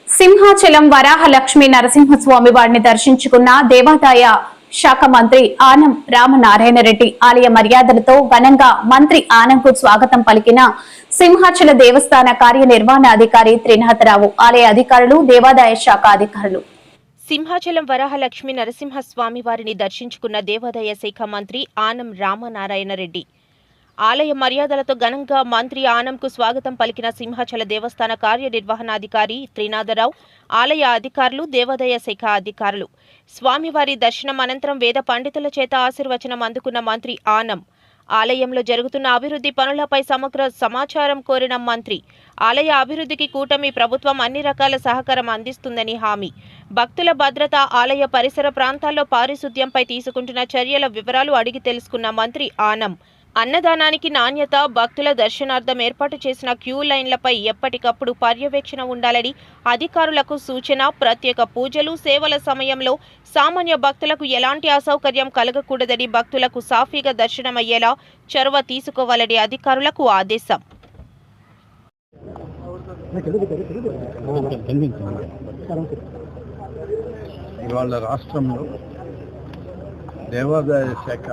సింహాచలం వరాహలక్ష్మీ నరసింహస్వామి వారిని దర్శించుకున్న దేవాదాయ శాఖ మంత్రి ఆనం రామనారాయణ రెడ్డి ఆలయ మర్యాదలతో ఘనంగా మంత్రి ఆనంకు స్వాగతం పలికిన సింహాచల దేవస్థాన కార్యనిర్వహణాధికారి త్రినాథరావు, ఆలయ అధికారులు, దేవాదాయ శాఖ అధికారులు. సింహాచలం వరాహలక్ష్మీ నరసింహస్వామి వారిని దర్శించుకున్న దేవాదాయ శాఖ మంత్రి ఆనం రామనారాయణ రెడ్డి ఆలయ మర్యాదలతో ఘనంగా మంత్రి ఆనంకు స్వాగతం పలికిన సింహాచల దేవస్థాన కార్యనిర్వహణాధికారి త్రినాథరావు, ఆలయ అధికారులు, దేవాదాయ శాఖ అధికారులు. స్వామివారి దర్శనం అనంతరం వేద పండితుల చేత ఆశీర్వచనం అందుకున్న మంత్రి ఆనం ఆలయంలో జరుగుతున్న అభివృద్ధి పనులపై సమగ్ర సమాచారం కోరిన మంత్రి ఆలయ అభివృద్ధికి కూటమి ప్రభుత్వం అన్ని రకాల సహకారం అందిస్తుందని హామీ. భక్తుల భద్రత, ఆలయ పరిసర ప్రాంతాల్లో పారిశుద్ధ్యంపై తీసుకుంటున్న చర్యల వివరాలు అడిగి తెలుసుకున్న మంత్రి ఆనం అన్నదానానికి నాణ్యత, భక్తుల దర్శనార్థం ఏర్పాటు చేసిన క్యూ లైన్లపై ఎప్పటికప్పుడు పర్యవేక్షణ ఉండాలని అధికారులకు సూచన. ప్రత్యేక పూజలు, సేవల సమయంలో సామాన్య భక్తులకు ఎలాంటి అసౌకర్యం కలగకూడదని, భక్తులకు సాఫీగా దర్శనమయ్యేలా చొరవ తీసుకోవాలని అధికారులకు ఆదేశం. ఇవాళ రాష్ట్రంలో దేవాదాయ శాఖ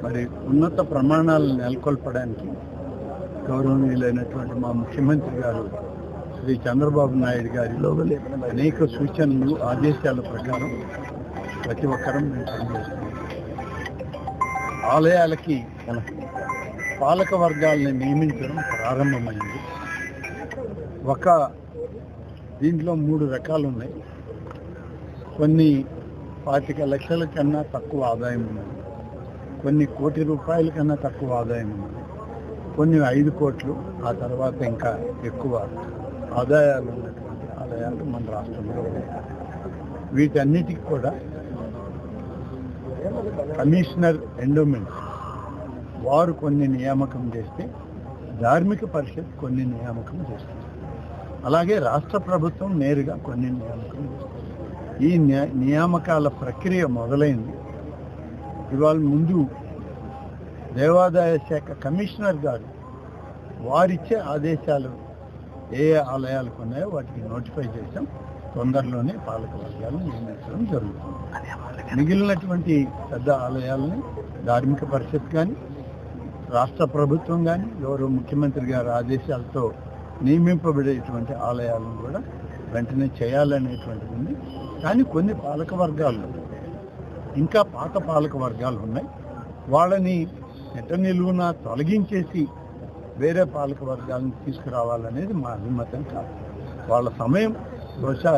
మరి ఉన్నత ప్రమాణాలను నెలకొల్పడానికి గౌరవనీయులైనటువంటి మా ముఖ్యమంత్రి గారు శ్రీ చంద్రబాబు నాయుడు గారిలో అనేక సూచనలు, ఆదేశాల ప్రకారం ప్రతి ఒక్కరం మేము పనిచేస్తున్నాం. ఆలయాలకి పాలక వర్గాలని నియమించడం ప్రారంభమైంది. దీంట్లో 3 రకాలు ఉన్నాయి. కొన్ని 25 లక్షల కన్నా తక్కువ ఆదాయం ఉన్నది, కొన్ని ₹1 కోటి కన్నా తక్కువ ఆదాయం ఉన్నది, కొన్ని 5 కోట్లు, ఆ తర్వాత ఇంకా ఎక్కువ ఆదాయాలు ఉన్నటువంటి ఆలయాలు మన రాష్ట్రంలో ఉన్నాయి. వీటన్నిటికి కూడా కమిషనర్ ఎండోమెంట్స్ వారు కొన్ని నియామకం చేస్తే ధార్మిక పరిషత్ కొన్ని నియామకం చేస్తుంది. అలాగే రాష్ట్ర ప్రభుత్వం నేరుగా కొన్ని నియామకం చేస్తుంది. ఈ నియామకాల ప్రక్రియ మొదలైంది. ఇవాళ ముందు దేవాదాయ శాఖ కమిషనర్ గారు వారిచ్చే ఆదేశాలు ఏ ఆలయాలకు ఉన్నాయో వాటికి నోటిఫై చేసాం. తొందరలోనే పాలక వర్గాలను నియమించడం జరుగుతుంది. మిగిలినటువంటి పెద్ద ఆలయాలని ధార్మిక పరిషత్ కానీ, రాష్ట్ర ప్రభుత్వం కానీ, గౌరవ ముఖ్యమంత్రి గారి ఆదేశాలతో నియమింపబడేటువంటి ఆలయాలను కూడా వెంటనే చేయాలనేటువంటిది ఉంది. కానీ కొన్ని పాలక వర్గాల్లో ఇంకా పాత పాలక వర్గాలు ఉన్నాయి. వాళ్ళని నెట్ట నిలువున తొలగించేసి వేరే పాలక వర్గాలను తీసుకురావాలనేది మా అభిమతం కాదు. వాళ్ళ సమయం బహుశా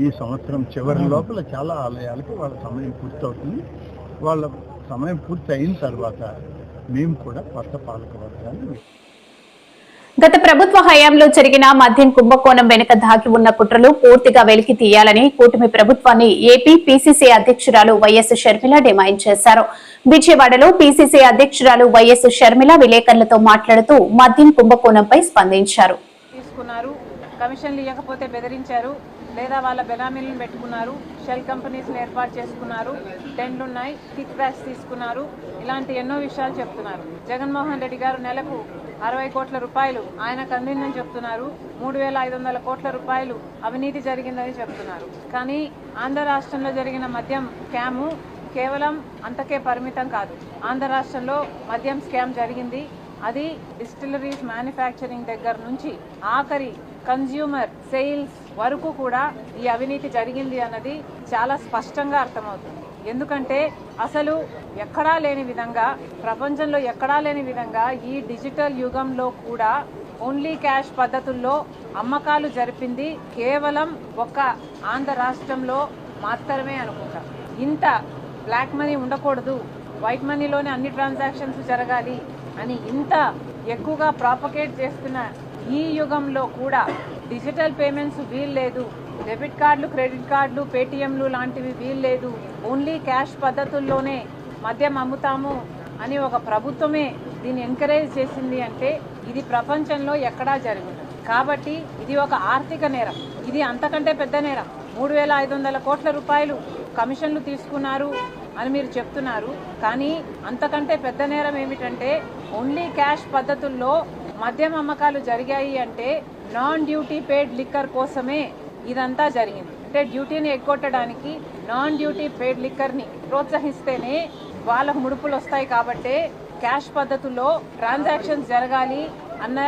ఈ సంవత్సరం చివరి లోపల చాలా ఆలయాలకు వాళ్ళ సమయం పూర్తవుతుంది. వాళ్ళ సమయం పూర్తి అయిన తర్వాత మేము కూడా కొత్త పాలక వర్గాన్ని. గత ప్రభుత్వ హయాంలో జరిగిన మద్యం కుంభకోణం వెనుక దాగి ఉన్న కుట్రలు పూర్తిగా వెలికి తీయాలని కూటమి ప్రభుత్వాన్ని ఏపీ పీసీసీ అధ్యక్షురాలు వైఎస్ షర్మిల డిమాండ్ చేశారు. విజయవాడలో పీసీసీ అధ్యక్షురాలు వైఎస్ షర్మిల విలేకరులతో మాట్లాడుతూ మద్యం కుంభకోణంపై స్పందించారు. కమిషన్లు ఇవ్వకపోతే బెదిరించారు, లేదా వాళ్ళ బెనామీలను పెట్టుకున్నారు, షెల్ కంపెనీస్ని ఏర్పాటు చేసుకున్నారు, టెండ్లున్నాయి, కిక్ బ్యాక్స్ తీసుకున్నారు, ఇలాంటి ఎన్నో విషయాలు చెప్తున్నారు. జగన్మోహన్ రెడ్డి గారు నెలకు 60 కోట్ల రూపాయలు ఆయనకు అందిందని చెప్తున్నారు. 3,500 కోట్ల రూపాయలు అవినీతి జరిగిందని చెప్తున్నారు. కానీ ఆంధ్ర రాష్ట్రంలో జరిగిన మద్యం స్కాము కేవలం అంతకే పరిమితం కాదు. ఆంధ్ర రాష్ట్రంలో మద్యం స్కామ్ జరిగింది. అది డిస్టిలరీస్ మ్యానుఫ్యాక్చరింగ్ దగ్గర నుంచి ఆఖరి కన్జ్యూమర్ సేల్స్ వరకు కూడా ఈ అవినీతి జరిగింది అన్నది చాలా స్పష్టంగా అర్థమవుతుంది. ఎందుకంటే అసలు ఎక్కడా లేని విధంగా, ప్రపంచంలో ఎక్కడా లేని విధంగా ఈ డిజిటల్ యుగంలో కూడా ఓన్లీ క్యాష్ పద్ధతుల్లో అమ్మకాలు జరిపింది కేవలం ఒక్క ఆంధ్ర రాష్ట్రంలో మాత్రమే అనుకుంటా. ఇంత బ్లాక్ మనీ ఉండకూడదు, వైట్ మనీలోనే అన్ని ట్రాన్సాక్షన్స్ జరగాలి అని ఇంత ఎక్కువగా ప్రాపగేట్ చేస్తున్న ఈ యుగంలో కూడా డిజిటల్ పేమెంట్స్ వీల్లేదు, డెబిట్ కార్డులు, క్రెడిట్ కార్డులు, పేటిఎంలు లాంటివి వీల్లేదు, ఓన్లీ క్యాష్ పద్ధతుల్లోనే మద్యం అమ్ముతాము అని ఒక ప్రభుత్వమే దీన్ని ఎంకరేజ్ చేసింది అంటే ఇది ప్రపంచంలో ఎక్కడా జరుగుతుంది. కాబట్టి ఇది ఒక ఆర్థిక నేరం, ఇది అంతకంటే పెద్ద నేరం. 3,500 కోట్ల రూపాయలు కమిషన్లు తీసుకున్నారు అని మీరు చెప్తున్నారు. కానీ అంతకంటే పెద్ద నేరం ఏమిటంటే ఓన్లీ క్యాష్ పద్ధతుల్లో మద్యం అమ్మకాలు జరిగాయి అంటే నాన్ డ్యూటీ పేడ్ లిక్కర్ కోసమే ఇదంతా జరిగింది. అంటే డ్యూటీని ఎగ్గొట్టడానికి నాన్ డ్యూటీ పేడ్ లిక్కర్ని ప్రోత్సహిస్తేనే వాళ్ళకు ముడుపులు వస్తాయి. కాబట్టి క్యాష్ పద్ధతుల్లో ట్రాన్సాక్షన్స్ జరగాలి అన్న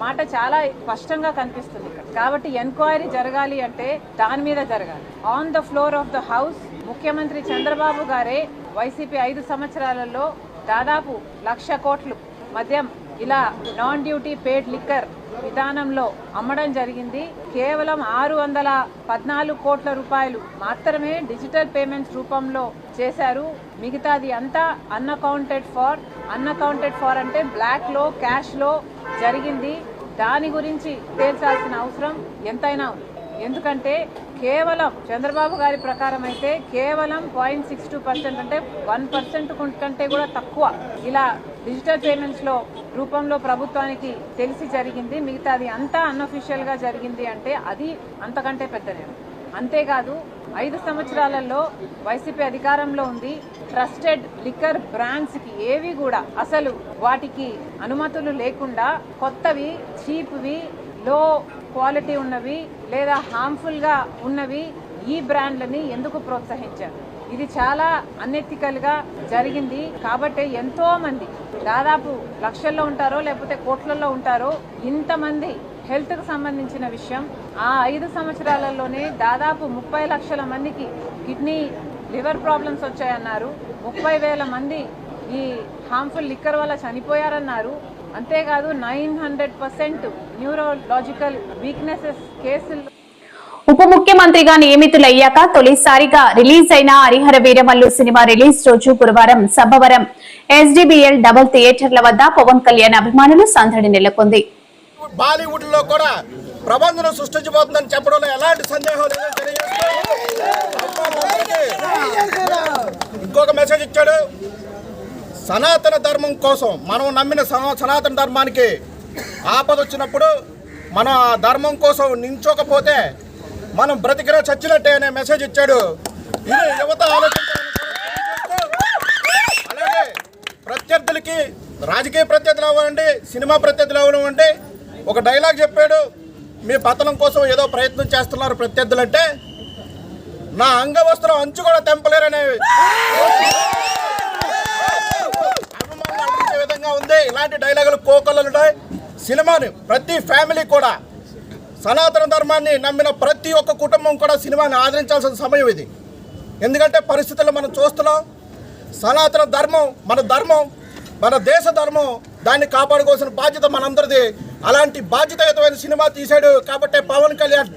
మాట చాలా స్పష్టంగా కనిపిస్తుంది. కాబట్టి ఎంక్వైరీ జరగాలి అంటే దాని మీద జరగాలి. On the floor of the house ముఖ్యమంత్రి చంద్రబాబు గారే వైసీపీ 5 సంవత్సరాలలో దాదాపు 1,00,000 కోట్లు మద్యం ఇలా నాన్ డ్యూటీ పేడ్ లిక్కర్ విధానంలో అమ్మడం జరిగింది. కేవలం 614 కోట్ల రూపాయలు మాత్రమే డిజిటల్ పేమెంట్స్ రూపంలో చేశారు. మిగతాది అంతా అన్అకౌంటెడ్ ఫార్ అంటే బ్లాక్ లో క్యాష్ లో జరిగింది. దాని గురించి తేల్చాల్సిన అవసరం ఎంతైనా ఉంది. ఎందుకంటే కేవలం చంద్రబాబు గారి ప్రకారం అయితే కేవలం 0.62% అంటే 1% కంటే కూడా తక్కువ ఇలా డిజిటల్ పేమెంట్స్ లో రూపంలో ప్రభుత్వానికి తెలిసి జరిగింది. మిగతాది అంతా అన్అఫీషియల్ గా జరిగింది అంటే అది అంతకంటే పెద్ద నేరం. అంతేకాదు 5 సంవత్సరాలలో వైసీపీ అధికారంలో ఉంది. ట్రస్టెడ్ లిక్కర్ బ్రాండ్స్ కి ఏవి కూడా అసలు వాటికి అనుమతులు లేకుండా కొత్తవి చీప్వి లో క్వాలిటీ ఉన్నవి లేదా హార్మ్ఫుల్ గా ఉన్నవి ఈ బ్రాండ్లని ఎందుకు ప్రోత్సహించారు? ఇది చాలా అన్ఎథికల్ గా జరిగింది. కాబట్టి ఎంతో మంది దాదాపు లక్షల్లో ఉంటారో లేకపోతే కోట్లలో ఉంటారో ఇంతమంది హెల్త్ కు సంబంధించిన విషయం. ఆ 5 సంవత్సరాలలోనే దాదాపు 30 లక్షల మందికి కిడ్నీ లివర్ ప్రాబ్లమ్స్ వచ్చాయన్నారు. 30,000 మంది ఈ హార్మ్ఫుల్ లిక్కర్ వల్ల చనిపోయారన్నారు. అంతేకాదు 900% న్యూరోలాజికల్ వీక్నెసెస్ కేసులు. ఉప ముఖ్యమంత్రిగా నియమితులయ్యాక తొలిసారిగా రిలీజ్ అయిన హరిహర వీరమల్లు సినిమా రిలీజ్ రోజు గురువారం సబ్బవరం SDBL డబుల్ థియేటర్ల వద్ద పవన్ కళ్యాణ్ అభిమానులు సందడి నెలకొంది. బాలీవుడ్ లో కూడా ప్రబంధనం సృష్టించబోతుందని చెప్పడంలో ఎలాంటి సందేహం లేదని తెలియజేస్తూ ఇంకొక మెసేజ్ ఇచ్చాడు. సనాతన ధర్మం కోసం మనం నమ్మిన సనాతన ధర్మానికి ఆపద వచ్చినప్పుడు మనం ఆ ధర్మం కోసం నించోకపోతే మనం బ్రతికిన చచ్చినట్టే అనే మెసేజ్ ఇచ్చాడు. ఇది యువత ఆలోచించాలని అలాగే ప్రత్యర్థులకి రాజకీయ ప్రత్యర్థులు అవ్వండి సినిమా ప్రత్యర్థులు అవ్వనివ్వండి ఒక డైలాగ్ చెప్పాడు. మీ పతనం కోసం ఏదో ప్రయత్నం చేస్తున్నారు ప్రత్యర్థులు అంటే నా అంగవస్త్రం అంచు కూడా తెంపలేరనే అభిమానులు విధంగా ఉంది. ఇలాంటి డైలాగులు కోకొల్లలు ఉంటాయి. సినిమాని ప్రతి ఫ్యామిలీ కూడా సనాతన ధర్మాన్ని నమ్మిన ప్రతి ఒక్క కుటుంబం కూడా సినిమాని ఆదరించాల్సిన సమయం ఇది. ఎందుకంటే పరిస్థితుల్లో మనం చూస్తున్నాం. సనాతన ధర్మం మన దేశ ధర్మం, దాన్ని కాపాడుకోవాల్సిన బాధ్యత మనందరిది. అలాంటి బాధ్యతాయుతమైన సినిమా తీశాడు కాబట్టి పవన్ కళ్యాణ్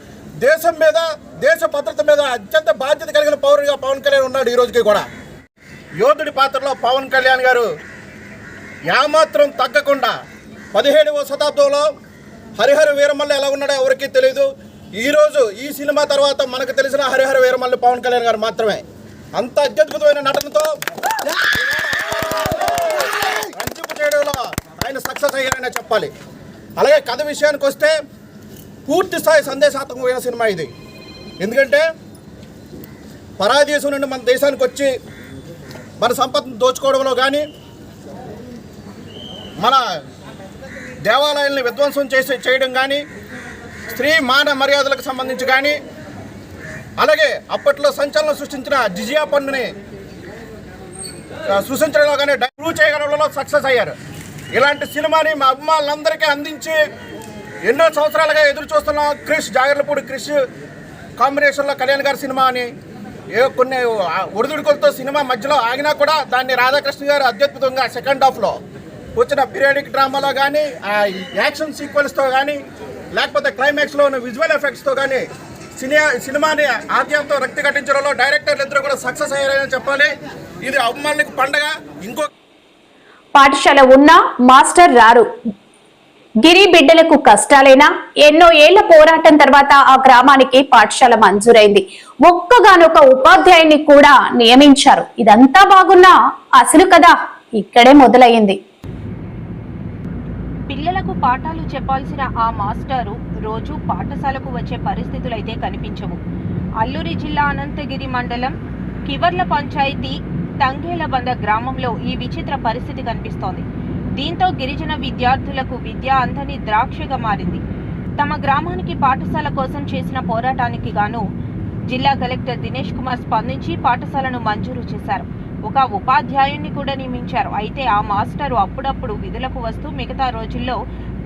దేశం మీద దేశ భద్రత మీద అత్యంత బాధ్యత కలిగిన పౌరుడిగా పవన్ కళ్యాణ్ ఉన్నాడు. ఈ రోజుకి కూడా యోధుడి పాత్రలో పవన్ కళ్యాణ్ గారు ఏమాత్రం తగ్గకుండా 17వ శతాబ్దంలో హరిహర వీరమల్లు ఎలా ఉన్నాడో ఎవరికీ తెలియదు. ఈరోజు ఈ సినిమా తర్వాత మనకు తెలిసిన హరిహర వీరమల్లు పవన్ కళ్యాణ్ గారు మాత్రమే. అంత అత్యద్భుతమైన నటనతో రంజింపు చేయడంలో ఆయన సక్సెస్ అయ్యారనే చెప్పాలి. అలాగే కథ విషయానికి వస్తే పూర్తి స్థాయి సందేశాత్మకమైన సినిమా ఇది. ఎందుకంటే పరాయి దేశం నుండి మన దేశానికి వచ్చి మన సంపదను దోచుకోవడంలో కానీ మన దేవాలయాల్ని విధ్వంసం చేయడం కానీ స్త్రీ మాన మర్యాదలకు సంబంధించి కానీ అలాగే అప్పట్లో సంచలనం సృష్టించిన జిజియా పన్నుని సృష్టించడంలో కానీ ప్రూవ్ చేయడంలో సక్సెస్ అయ్యారు. ఇలాంటి సినిమాని మా అభిమానులందరికీ అందించి ఎన్నో సంవత్సరాలుగా ఎదురు చూస్తున్నాం. జాగర్లపూడి క్రిష్ కాంబినేషన్లో కళ్యాణ్ గారి సినిమా అని కొన్ని ఒడిదుడుకులతో సినిమా మధ్యలో ఆగినా కూడా దాన్ని రాధాకృష్ణ గారు అత్యద్భుతంగా సెకండ్ హాఫ్లో వచ్చిన పీరియాడిక్ డ్రామాలో కానీ యాక్షన్ సీక్వెన్స్తో కానీ లేకపోతే క్లైమాక్స్లో ఉన్న విజువల్ ఎఫెక్ట్స్తో కానీ సినిమాని ఆద్యంతో రక్తి కట్టించడంలో డైరెక్టర్లు ఇద్దరు కూడా సక్సెస్ అయ్యారని చెప్పాలి. ఇది అభిమానులకు పండగ. ఇంకో పాఠశాల ఉన్నా మాస్టర్ రారు. గిరి బిడ్డలకు కష్టాలేనా? ఎన్నో ఏళ్ల పోరాటం తర్వాత ఆ గ్రామానికి పాఠశాల మంజూరైంది. ఒక్కగానొక ఉపాధ్యాయుని కూడా నియమించారు. ఇదంతా బాగున్నా అసలు కదా ఇక్కడే మొదలయ్యింది. పిల్లలకు పాఠాలు చెప్పాల్సిన ఆ మాస్టారు రోజు పాఠశాలకు వచ్చే పరిస్థితులైతే కనిపించవు. అల్లూరి జిల్లా అనంతగిరి మండలం కివర్ల పంచాయతీ తంగేలబంద గ్రామంలో ఈ విచిత్ర పరిస్థితి కనిపిస్తోంది. దీంతో గిరిజన విద్యార్థులకు విద్య అందని ద్రాక్షగా మారింది. తమ గ్రామానికి పాఠశాల కోసం చేసిన పోరాటానికి గాను జిల్లా కలెక్టర్ దినేష్ కుమార్ స్పందించి పాఠశాలను మంజూరు చేశారు. ఒక ఉపాధ్యాయుణ్ణి కూడా నియమించారు. అయితే ఆ మాస్టరు అప్పుడప్పుడు విధులకు వస్తూ మిగతా రోజుల్లో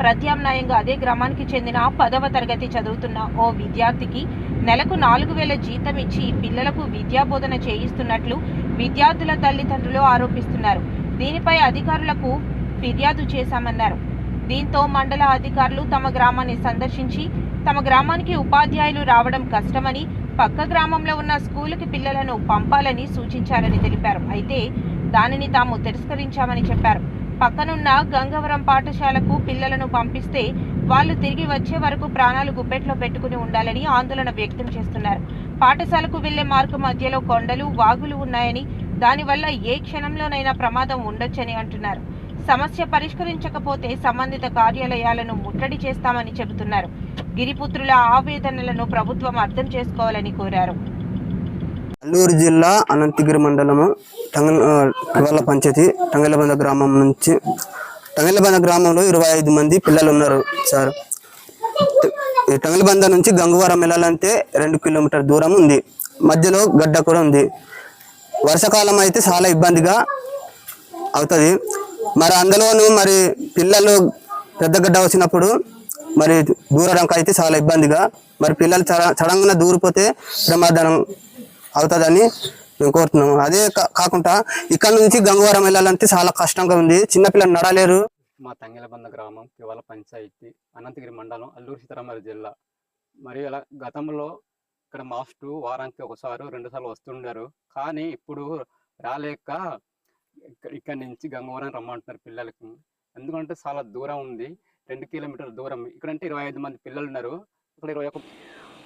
ప్రత్యామ్నాయంగా అదే గ్రామానికి చెందిన 10వ తరగతి చదువుతున్న ఓ విద్యార్థికి నెలకు 4,000 జీతం ఇచ్చి పిల్లలకు విద్యాబోధన చేయిస్తున్నట్లు విద్యార్థుల తల్లిదండ్రులు ఆరోపిస్తున్నారు. దీనిపై అధికారులకు ఫిర్యాదు చేశామన్నారు. దీంతో మండల అధికారులు తమ గ్రామాన్ని సందర్శించి తమ గ్రామానికి ఉపాధ్యాయులు రావడం కష్టమని పక్క గ్రామంలో ఉన్న స్కూలుకి పిల్లలను పంపాలని సూచించారని తెలిపారు. అయితే దానిని తాము తిరస్కరించామని చెప్పారు. పక్కనున్న గంగవరం పాఠశాలకు పిల్లలను పంపిస్తే వాళ్ళు తిరిగి వచ్చే వరకు ప్రాణాలు గుప్పెట్లో పెట్టుకుని ఉండాలని ఆందోళన వ్యక్తం చేస్తున్నారు. పాఠశాలకు వెళ్లే మార్గం మధ్యలో కొండలు, వాగులు ఉన్నాయని దానివల్ల ఏ క్షణంలోనైనా ప్రమాదం ఉండొచ్చని అంటున్నారు. సమస్య పరిష్కరించకపోతే సంబంధిత కార్యాలయాలను ముట్టడి చేస్తామని చెబుతున్నారు. గిరిపుత్రుల ఆవేదనలను ప్రభుత్వం అర్థం చేసుకోవాలని కోరారు. అల్లూరు జిల్లా అనంతగిరి మండలము కివర్ల పంచాయతీ తంగేలబంద గ్రామం నుంచి తంగేలబంద గ్రామంలో 25 మంది పిల్లలు ఉన్నారు సార్. తంగేలబంద నుంచి గంగవరం వెళ్ళాలంటే 2 కిలోమీటర్ దూరం ఉంది. మధ్యలో గడ్డ కూడా ఉంది. వర్షాకాలం అయితే చాలా ఇబ్బందిగా అవుతుంది. మరి అందులోనూ మరి పిల్లలు పెద్ద గడ్డ వచ్చినప్పుడు మరి దూరడానికి అయితే చాలా ఇబ్బందిగా, మరి పిల్లలు సడన్గా దూరిపోతే ప్రమాదం అవుతుందని మేము కోరుతున్నాము. అదే కాకుండా ఇక్కడ నుంచి గంగవరం వెళ్ళాలంటే చాలా కష్టంగా ఉంది. చిన్నపిల్లలు నడలేరు. మా తంగేలబంద గ్రామం కివర్ల పంచాయతీ అనంతగిరి మండలం అల్లూరు సీతారామరాజు జిల్లా. మరి అలా గతంలో ఇక్కడ మాస్టర్ వారానికి ఒకసారి 2 సార్లు వస్తుండారు. కానీ ఇప్పుడు రాలేక ఇక్కడి నుంచి గంగవరం రమ్మంటున్నారు పిల్లలకి. ఎందుకంటే చాలా దూరం ఉంది, 2 కిలోమీటర్ల దూరం. ఇక్కడంటే 25 మంది పిల్లలు ఉన్నారు. ఇక్కడ 21.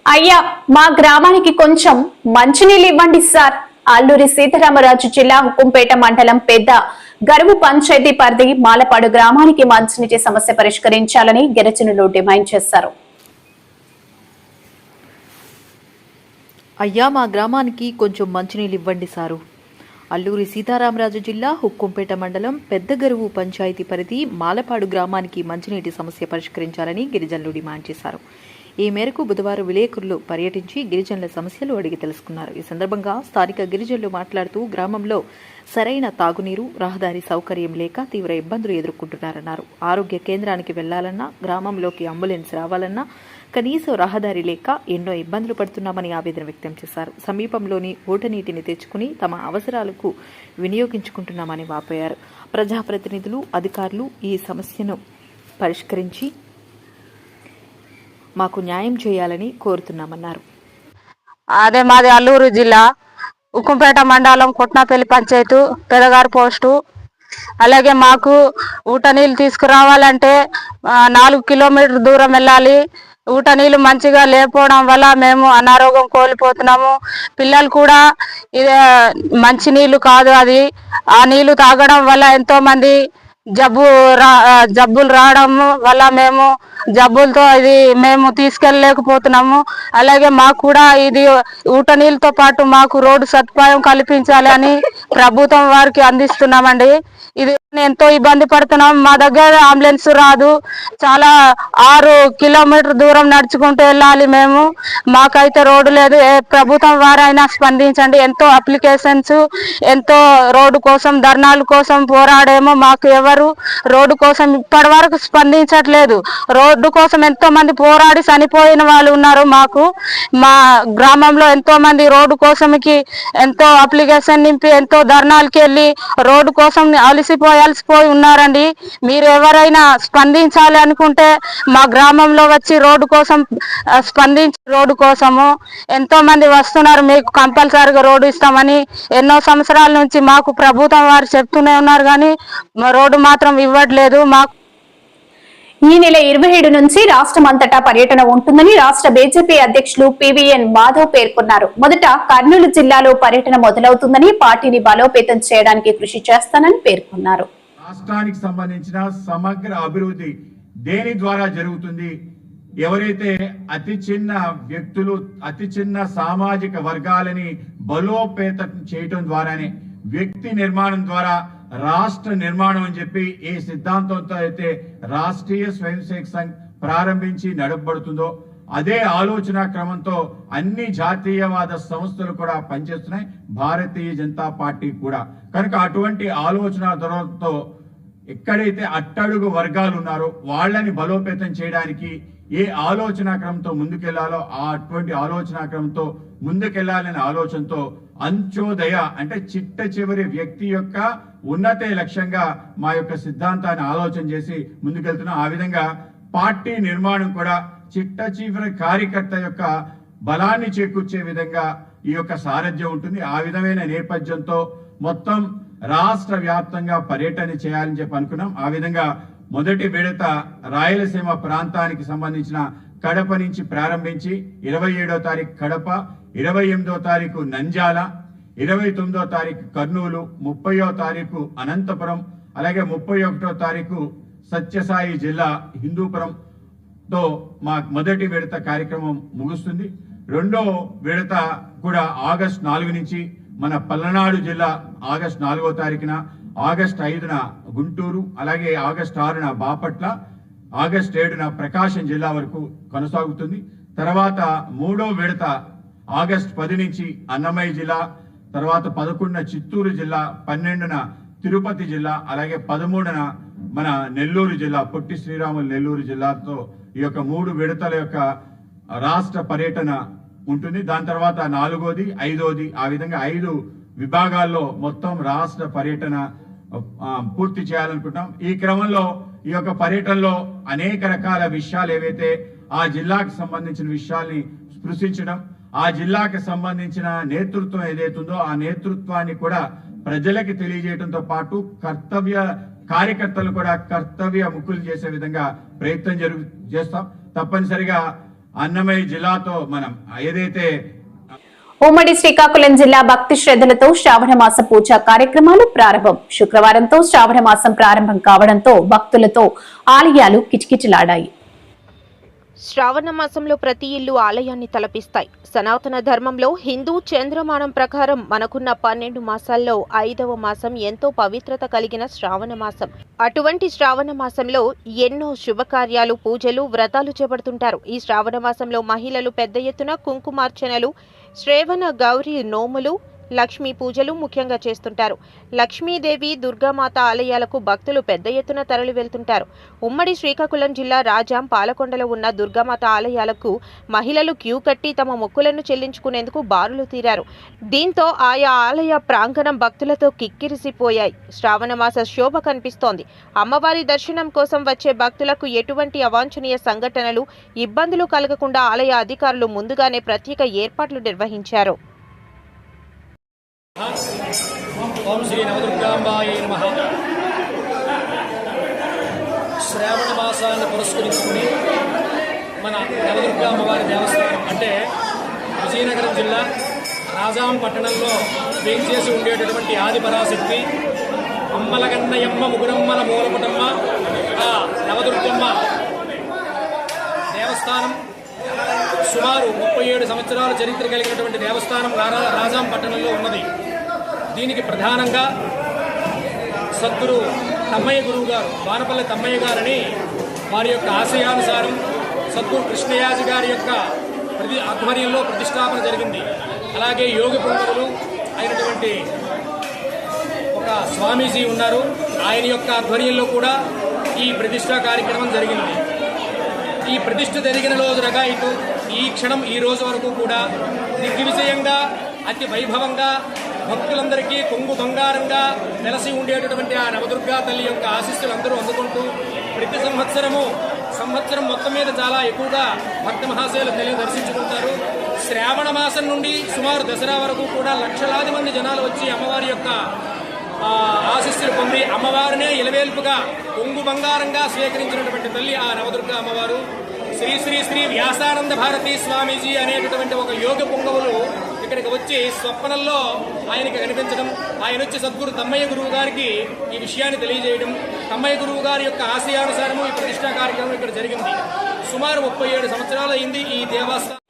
అయ్యా, మా గ్రామానికి కొంచెం మంచినీళ్ళు ఇవ్వండి సార్. అల్లూరి సీతారామరాజు జిల్లా హుకుంపేట మండలం పెద్ద గరువు పంచాయతీ పరిధి మాలపాడు గ్రామానికి మంచినీటి సమస్య పరిష్కరించాలని గిరిజనులు డిమాండ్ చేశారు. అయ్యా, మా గ్రామానికి కొంచెం మంచినీళ్ళు ఇవ్వండి సారు. అల్లూరి సీతారామరాజు జిల్లా హుక్కుంపేట మండలం పెద్దగరువు పంచాయతీ పరిధి మాలపాడు గ్రామానికి మంచినీటి సమస్య పరిష్కరించాలని గిరిజనులు డిమాండ్ చేశారు. ఈ మేరకు బుధవారం విలేకరులు పర్యటించి గిరిజనుల సమస్యలు అడిగి తెలుసుకున్నారు. ఈ సందర్భంగా స్థానిక గిరిజనులు మాట్లాడుతూ గ్రామంలో సరైన తాగునీరు, రహదారి సౌకర్యం లేక తీవ్ర ఇబ్బందులు ఎదుర్కొంటున్నారన్నారు. ఆరోగ్య కేంద్రానికి వెళ్లాలన్నా, గ్రామంలోకి అంబులెన్స్ రావాలన్నా కనీసం రహదారి లేక ఎన్నో ఇబ్బందులు పడుతున్నామని ఆవేదన వ్యక్తం చేశారు. సమీపంలోని ఊటనీటిని తెచ్చుకుని తమ అవసరాలకు వినియోగించుకుంటున్నామని వాపోయారు. ప్రజాప్రతినిధులు, అధికారులు ఈ సమస్యను పరిష్కరించి మాకు న్యాయం చేయాలని కోరుతున్నామన్నారు. అదే మాది అల్లూరు జిల్లా ఉక్కుంపేట మండలం కొట్నాపల్లి పంచాయతీ పెదగారు పోస్టు. అలాగే మాకు ఊట నీళ్ళు తీసుకురావాలంటే 4 కిలోమీటర్ దూరం వెళ్ళాలి. ఊట నీళ్ళు మంచిగా లేకపోవడం వల్ల మేము అనారోగ్యం కోల్పోతున్నాము. పిల్లలు కూడా మంచి నీళ్ళు కాదు అది. ఆ నీళ్లు తాగడం వల్ల ఎంతో మంది జబ్బులు రావడం వల్ల మేము జబ్బులతో ఇది మేము తీసుకెళ్ళలేకపోతున్నాము. అలాగే మాకు కూడా ఇది ఊట నీళ్ళతో పాటు మాకు రోడ్డు సదుపాయం కల్పించాలి అని ప్రభుత్వం వారికి అందిస్తున్నామండి. ఇది ఎంతో ఇబ్బంది పడుతున్నాం. మా దగ్గర అంబులెన్స్ రాదు. చాలా 6 కిలోమీటర్ దూరం నడుచుకుంటూ వెళ్ళాలి మేము. మాకైతే రోడ్డు లేదు. ప్రభుత్వం వారైనా స్పందించండి. ఎంతో అప్లికేషన్స్, ఎంతో రోడ్డు కోసం ధర్నాల కోసం పోరాడేమో మాకు ఎవరు రోడ్డు కోసం ఇప్పటి వరకు స్పందించట్లేదు. రోడ్డు కోసం ఎంతో మంది పోరాడి చనిపోయిన వాళ్ళు ఉన్నారు. మాకు మా గ్రామంలో ఎంతో మంది రోడ్డు కోసంకి ఎంతో అప్లికేషన్ నింపి ఎంతో ధర్నాలకి వెళ్ళి రోడ్డు కోసం అలసిపోయి ఉన్నారండి. మీరు ఎవరైనా స్పందించాలి అనుకుంటే మా గ్రామంలో వచ్చి రోడ్డు కోసం స్పందించి రోడ్డు కోసము ఎంతో మంది వస్తున్నారు. మీకు కంపల్సరీగా రోడ్డు ఇస్తామని ఎన్నో సంవత్సరాల నుంచి మాకు ప్రభుత్వం వారు చెప్తూనే ఉన్నారు, కానీ రోడ్డు మాత్రం ఇవ్వట్లేదు. మాకు ఈ నెల 27 నుంచి రాష్ట్రమంతటా పర్యటన ఉంటుందని రాష్ట్ర బీజేపీ అధ్యక్షులు పివిఎన్ మాధవ్ పేర్కొన్నారు. మొదట కర్నూలు జిల్లాలో పర్యటన మొదలవుతుందని, పార్టీని బలోపేతం చేయడానికి కృషి చేస్తానని పేర్కొన్నారు. రాష్ట్రానికి సంబంధించిన సమగ్ర అభివృద్ధి దేని ద్వారా జరుగుతుంది, ఎవరైతే అతి చిన్న వ్యక్తులు, అతి చిన్న సామాజిక వర్గాలని బలోపేతం చేయటం ద్వారానే వ్యక్తి నిర్మాణం ద్వారా రాష్ట్ర నిర్మాణం అని చెప్పి ఏ సిద్ధాంతంతో అయితే రాష్ట్రీయ స్వయం సేవక్ సంఘ్ ప్రారంభించి నడపబడుతుందో అదే ఆలోచన క్రమంతో అన్ని జాతీయవాద సంస్థలు కూడా పనిచేస్తున్నాయి, భారతీయ జనతా పార్టీ కూడా. కనుక అటువంటి ఆలోచన ధోరణితో ఎక్కడైతే అట్టడుగు వర్గాలు ఉన్నారో వాళ్ళని బలోపేతం చేయడానికి ఏ ఆలోచన క్రమంతో ముందుకెళ్లాలో అటువంటి ఆలోచన క్రమంతో ముందుకెళ్లాలనే ఆలోచనతో అంత్యోదయ అంటే చిట్ట చివరి వ్యక్తి యొక్క ఉన్నతే లక్ష్యంగా మా యొక్క సిద్ధాంతాన్ని ఆలోచన చేసి ముందుకెళ్తున్నాం. ఆ విధంగా పార్టీ నిర్మాణం కూడా చిట్ట చివరి కార్యకర్త యొక్క బలాన్ని చేకూర్చే విధంగా ఈ యొక్క సారథ్యం ఉంటుంది. ఆ విధమైన నేపథ్యంతో మొత్తం రాష్ట్ర వ్యాప్తంగా పర్యటన చేయాలని చెప్పి అనుకున్నాం. ఆ విధంగా మొదటి విడత రాయలసీమ ప్రాంతానికి సంబంధించిన కడప నుంచి ప్రారంభించి 27వ తారీఖు కడప, 28వ తారీఖు నంద్యాల, 29వ తారీఖు కర్నూలు, 30వ తారీఖు అనంతపురం, అలాగే 31వ తారీఖు సత్యసాయి జిల్లా హిందూపురంతో మా మొదటి విడత కార్యక్రమం ముగుస్తుంది. రెండో విడత కూడా ఆగస్టు 4 నుంచి మన పల్నాడు జిల్లా ఆగస్టు 4వ తారీఖున, ఆగస్టు 5న గుంటూరు, అలాగే ఆగస్టు 6న బాపట్ల, ఆగస్టు 7న ప్రకాశం జిల్లా వరకు కొనసాగుతుంది. తర్వాత మూడో విడత ఆగస్టు 10 నుంచి అన్నమయ్య జిల్లా, తర్వాత 11న చిత్తూరు జిల్లా, 12న తిరుపతి జిల్లా, అలాగే 13న మన నెల్లూరు జిల్లా, పొట్టి శ్రీరాములు నెల్లూరు జిల్లాతో ఈ యొక్క 3 విడతల యొక్క రాష్ట్ర పర్యటన ఉంటుంది. దాని తర్వాత 4వది, 5వది, ఆ విధంగా 5 విభాగాల్లో మొత్తం రాష్ట్ర పర్యటన పూర్తి చేయాలనుకుంటాం. ఈ క్రమంలో ఈ యొక్క పర్యటనలో అనేక రకాల విషయాలు ఏవైతే ఆ జిల్లాకు సంబంధించిన విషయాల్ని స్పృశించడం, ఆ జిల్లాకు సంబంధించిన నేతృత్వం ఏదైతుందో ఆ నేతృత్వాన్ని కూడా ప్రజలకి తెలియజేయడంతో పాటు కర్తవ్య కార్యకర్తలు కూడా కర్తవ్య ముక్కులు చేసే విధంగా ప్రయత్నం చేస్తాం. తప్పనిసరిగా అన్నమయ్య జిల్లాతో మనం ఏదైతే ఉమ్మడి శ్రీకాకుళం జిల్లా భక్తి శ్రద్ధలతో శ్రావణ మాస పూజా కార్యక్రమాలు ప్రారంభం. శుక్రవారంతో శ్రావణ మాసం ప్రారంభం కావడంతో భక్తులతో ఆలయాలు కిటకిటలాడాయి. శ్రావణ మాసంలో ప్రతి ఇల్లు ఆలయాన్ని తలపిస్తాయి. సనాతన ధర్మంలో హిందూ చంద్రమానం ప్రకారం మనకున్న 12 మాసాల్లో 5వ మాసం ఎంతో పవిత్రత కలిగిన శ్రావణ మాసం. అటువంటి శ్రావణ మాసంలో ఎన్నో శుభకార్యాలు, పూజలు, వ్రతాలు చేపడుతుంటారు. ఈ శ్రావణ మాసంలో మహిళలు పెద్ద ఎత్తున కుంకుమార్చనలు, శ్రావణ గౌరీ నోములు, లక్ష్మీ పూజలు ముఖ్యంగా చేస్తుంటారు. లక్ష్మీదేవి, దుర్గామాత ఆలయాలకు భక్తులు పెద్ద ఎత్తున తరలి వెళ్తుంటారు. ఉమ్మడి శ్రీకాకుళం జిల్లా రాజాం, పాలకొండలో ఉన్న దుర్గామాత ఆలయాలకు మహిళలు క్యూ కట్టి తమ మొక్కులను చెల్లించుకునేందుకు బారులు తీరారు. దీంతో ఆయా ఆలయ ప్రాంగణం భక్తులతో కిక్కిరిసిపోయాయి. శ్రావణ మాస శోభ కనిపిస్తోంది. అమ్మవారి దర్శనం కోసం వచ్చే భక్తులకు ఎటువంటి అవాంఛనీయ సంఘటనలు, ఇబ్బందులు కలగకుండా ఆలయ అధికారులు ముందుగానే ప్రత్యేక ఏర్పాట్లు నిర్వహించారు. ఓం శ్రీ నవదుర్గాంబాయై నమః. శ్రావణ మాసాన్ని పురస్కరించుకుని మన నవదుర్గా అమ్మవారి దేవస్థానం అంటే విజయనగరం జిల్లా రాజాం పట్టణంలో వేంచేసి ఉండేటటువంటి ఆదిపరాశక్తి అమ్మలగన్నయమ్మ ముగురమ్మల మూలపుటమ్మ ఆ నవదుర్గమ్మ దేవస్థానం సుమారు 37 సంవత్సరాల చరిత్ర కలిగినటువంటి దేవస్థానం రాజాం పట్టణంలో ఉన్నది. దీనికి ప్రధానంగా సద్గురు తమ్మయ్య గురువు గారు, వానపల్లి తమ్మయ్య గారని వారి యొక్క ఆశయానుసారం సద్గురు కృష్ణయాజి గారి యొక్క ఆధ్వర్యంలో ప్రతిష్టాపన జరిగింది. అలాగే యోగి పుంగవులు అయినటువంటి ఒక స్వామీజీ ఉన్నారు, ఆయన యొక్క ఆధ్వర్యంలో కూడా ఈ ప్రతిష్టా కార్యక్రమం జరిగింది. ఈ ప్రతిష్ఠ జరిగిన రోజునగా ఇటు ఈ క్షణం ఈ రోజు వరకు కూడా దిగ్విజయంగా అతి వైభవంగా భక్తులందరికీ కొంగు బంగారంగా నెలసి ఉండేటటువంటి ఆ నవదుర్గా తల్లి యొక్క ఆశీస్సులు అందరూ అందుకుంటూ ప్రతి సంవత్సరం మొత్తం మీద చాలా ఎక్కువగా భక్త మహాశయులు తల్లిని దర్శించుకుంటారు. శ్రావణ మాసం నుండి సుమారు దసరా వరకు కూడా లక్షలాది మంది జనాలు వచ్చి అమ్మవారి యొక్క ఆశీస్సులు పొంది అమ్మవారినే ఇలవేల్పుగా కొంగు బంగారంగా స్వీకరించినటువంటి తల్లి ఆ నవదుర్గా అమ్మవారు. శ్రీ శ్రీ శ్రీ వ్యాసానంద భారతీ స్వామీజీ అనేటటువంటి ఒక యోగ పొంగవులు ఇక్కడికి వచ్చి స్వప్నంలో ఆయనకి కనిపించడం, ఆయన వచ్చి సద్గురు తమ్మయ్య గురువు గారికి ఈ విషయాన్ని తెలియజేయడం, తమ్మయ్య గురువు గారి యొక్క ఆశయానుసారము ఈ ప్రతిష్టా కార్యక్రమం ఇక్కడ జరిగింది. సుమారు 37 సంవత్సరాలు అయింది ఈ దేవస్థానం.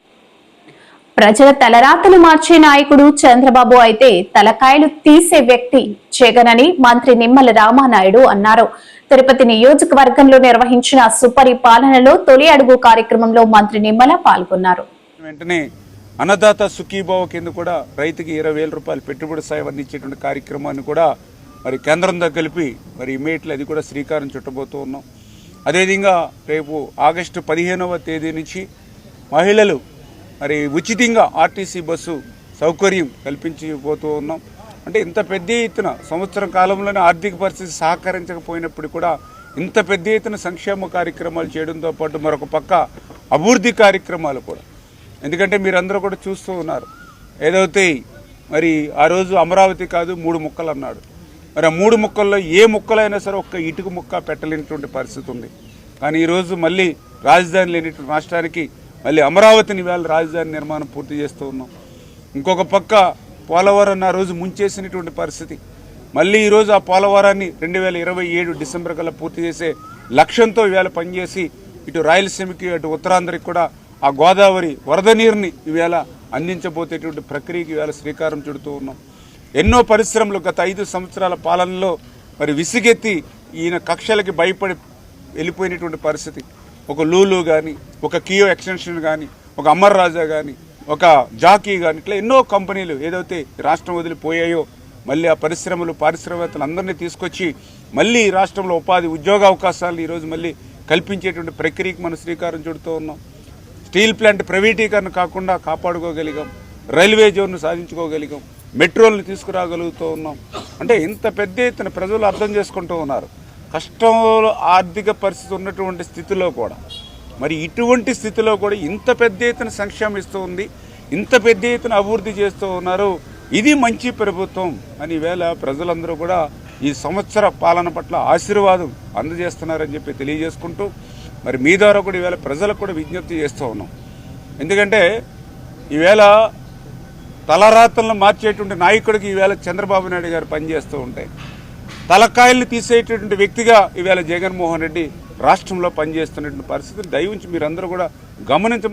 ప్రజల తలరాతలు మార్చే నాయకుడు చంద్రబాబు అయితే తలకాయలు తీసే వ్యక్తి జగన్ అని మంత్రి నిమ్మల రామానాయుడు అన్నారు. తిరుపతి నియోజకవర్గంలో నిర్వహించిన సుపరిపాలనలో తొలి అడుగు కార్యక్రమంలో మంత్రి నిమ్మల పాల్గొన్నారు. వెంటనే అన్నదాత సుఖీభావ కింద కూడా రైతుకి 20,000 రూపాయలు పెట్టుబడి సాయం అందించేటువంటి కార్యక్రమాన్ని కూడా మరి కేంద్రంతో కలిపి మరి ఇమీడియట్లీ అది కూడా శ్రీకారం చుట్టబోతూ ఉన్నాం. అదేవిధంగా రేపు ఆగస్టు 15వ తేదీ నుంచి మహిళలు మరి ఉచితంగా ఆర్టీసీ బస్సు సౌకర్యం కల్పించబోతూ ఉన్నాం. అంటే ఇంత పెద్ద ఎత్తున సంవత్సరం కాలంలోనే ఆర్థిక పరిస్థితి సహకరించకపోయినప్పుడు కూడా ఇంత పెద్ద ఎత్తున సంక్షేమ కార్యక్రమాలు చేయడంతో పాటు మరొక పక్క అభివృద్ధి కార్యక్రమాలు కూడా. ఎందుకంటే మీరందరూ కూడా చూస్తూ ఉన్నారు, ఏదైతే మరి ఆ రోజు అమరావతి కాదు 3 ముక్కలు అన్నాడు. మరి ఆ 3 ముక్కల్లో ఏ ముక్కలైనా సరే ఒక్క ఇటుక ముక్క పెట్టలేనటువంటి పరిస్థితి ఉంది. కానీ ఈరోజు మళ్ళీ రాజధాని లేనిటువంటి రాష్ట్రానికి మళ్ళీ అమరావతిని వేళ రాజధాని నిర్మాణం పూర్తి చేస్తూ ఉన్నాం. ఇంకొక పక్క పోలవరాన్ని ఆ రోజు ముంచేసినటువంటి పరిస్థితి. మళ్ళీ ఈరోజు ఆ పోలవరాన్ని 2027 డిసెంబర్ కల్లా పూర్తి చేసే లక్ష్యంతో ఈవేళ పనిచేసి ఇటు రాయలసీమకి అటు ఉత్తరాంధ్రకి కూడా ఆ గోదావరి వరద నీరుని ఈవేళ అందించబోతేటువంటి ప్రక్రియకి ఈవేళ శ్రీకారం చుడుతూ ఉన్నాం. ఎన్నో పరిశ్రమలు గత 5 సంవత్సరాల పాలనలో మరి విసిగెత్తి ఈయన కక్షలకి భయపడి వెళ్ళిపోయినటువంటి పరిస్థితి. ఒక లూలు కానీ, ఒక కియో ఎక్స్టెన్షన్ కానీ, ఒక అమర్ రాజా కానీ, ఒక జాకీ కానీ, ఇట్లా ఎన్నో కంపెనీలు ఏదైతే రాష్ట్రం వదిలిపోయాయో మళ్ళీ ఆ పరిశ్రమలు పారిశ్రామికవేత్తలు అందరినీ తీసుకొచ్చి మళ్ళీ ఈ రాష్ట్రంలో ఉపాధి ఉద్యోగ అవకాశాలను ఈరోజు మళ్ళీ కల్పించేటువంటి ప్రక్రియకి మనం శ్రీకారం చుడుతూ ఉన్నాం. స్టీల్ ప్లాంట్ ప్రైవేటీకరణ కాకుండా కాపాడుకోగలిగాం, రైల్వే జోన్ను సాధించుకోగలిగాం, మెట్రోలను తీసుకురాగలుగుతూ ఉన్నాం. అంటే ఇంత పెద్ద ఎత్తున ప్రజలు అర్థం చేసుకుంటూ ఉన్నారు. కష్టంలో ఆర్థిక పరిస్థితి ఉన్నటువంటి స్థితిలో కూడా మరి ఇటువంటి స్థితిలో కూడా ఇంత పెద్ద ఎత్తున సంక్షేమం ఇస్తూ ఉంది, ఇంత పెద్ద ఎత్తున అభివృద్ధి చేస్తూ ఉన్నారు. ఇది మంచి ప్రభుత్వం అని వేళ ప్రజలందరూ కూడా ఈ సంవత్సర పాలన పట్ల ఆశీర్వాదం అందజేస్తున్నారని చెప్పి తెలియజేసుకుంటూ మరి మీ ద్వారా కూడా ఈవేళ ప్రజలకు కూడా విజ్ఞప్తి చేస్తూ ఉన్నాం. ఎందుకంటే ఈవేళ తలరాతలను మార్చేటువంటి నాయకుడికి ఈవేళ చంద్రబాబు నాయుడు గారు పనిచేస్తూ ఉంటే తలకాయల్ని తీసేటటువంటి వ్యక్తిగా ఈవేళ జగన్మోహన్ రెడ్డి రాష్ట్రంలో పనిచేస్తున్నటువంటి పరిస్థితిని దయవుంచి మీరందరూ కూడా గమనించమని